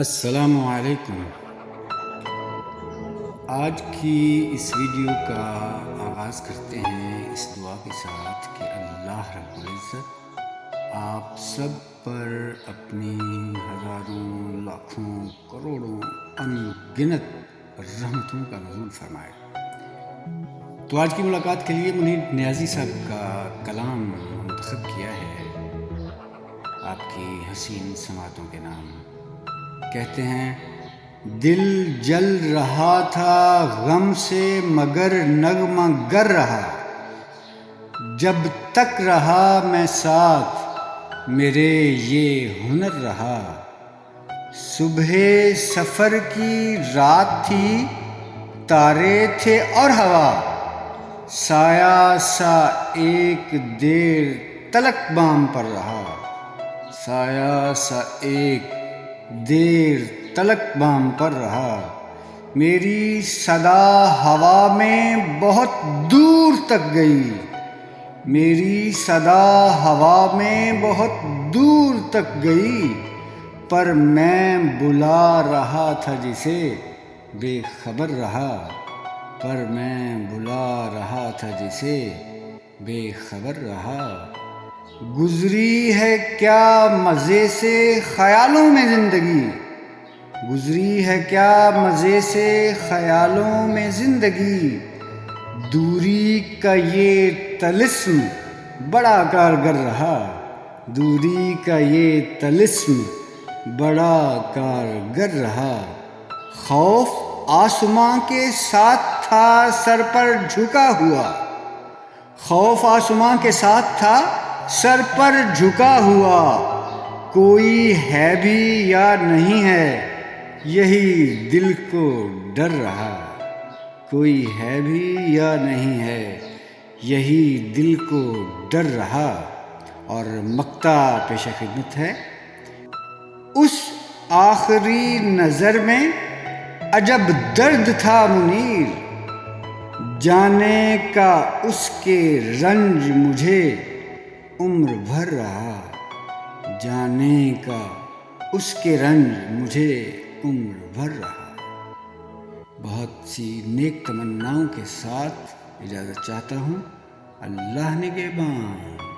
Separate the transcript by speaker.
Speaker 1: السلام علیکم۔ آج کی اس ویڈیو کا آغاز کرتے ہیں اس دعا کے ساتھ کہ اللہ رب العزت آپ سب پر اپنی ہزاروں لاکھوں کروڑوں ان گنت رحمتوں کا نزول فرمائے۔ تو آج کی ملاقات کے لیے منیر نیازی صاحب کا کلام منتخب کیا ہے آپ کی حسین سماعتوں کے نام۔ کہتے ہیں، دل جل رہا تھا غم سے مگر نغمہ گر رہا، جب تک رہا میں ساتھ میرے یہ ہنر رہا۔ صبح سفر کی رات تھی، تارے تھے اور ہوا، سایہ سا ایک دیر تلک بام پر رہا، سایہ سا ایک دیر تلک بام پر رہا۔ میری صدا ہوا میں بہت دور تک گئی، میری صدا ہوا میں بہت دور تک گئی، پر میں بلا رہا تھا جسے بے خبر رہا، پر میں بلا رہا تھا جسے بے خبر رہا۔ گزری ہے کیا مزے سے خیالوں میں زندگی، گزری ہے کیا مزے سے خیالوں میں زندگی، دوری کا یہ طلسم بڑا کارگر رہا، دوری کا یہ طلسم بڑا کارگر رہا۔ خوف آسماں کے ساتھ تھا سر پر جھکا ہوا، خوف آسماں کے ساتھ تھا سر پر جھکا ہوا، کوئی ہے بھی یا نہیں ہے یہی دل کو ڈر رہا، کوئی ہے بھی یا نہیں ہے یہی دل کو ڈر رہا۔ اور مقطع پیش خدمت ہے، اس آخری نظر میں عجب درد تھا منیر، جانے کا اس کے رنج مجھے عمر بھر رہا، جانے کا اس کے رنج مجھے عمر بھر رہا۔ بہت سی نیک تمناؤں کے ساتھ اجازت چاہتا ہوں۔ اللہ نگہبان۔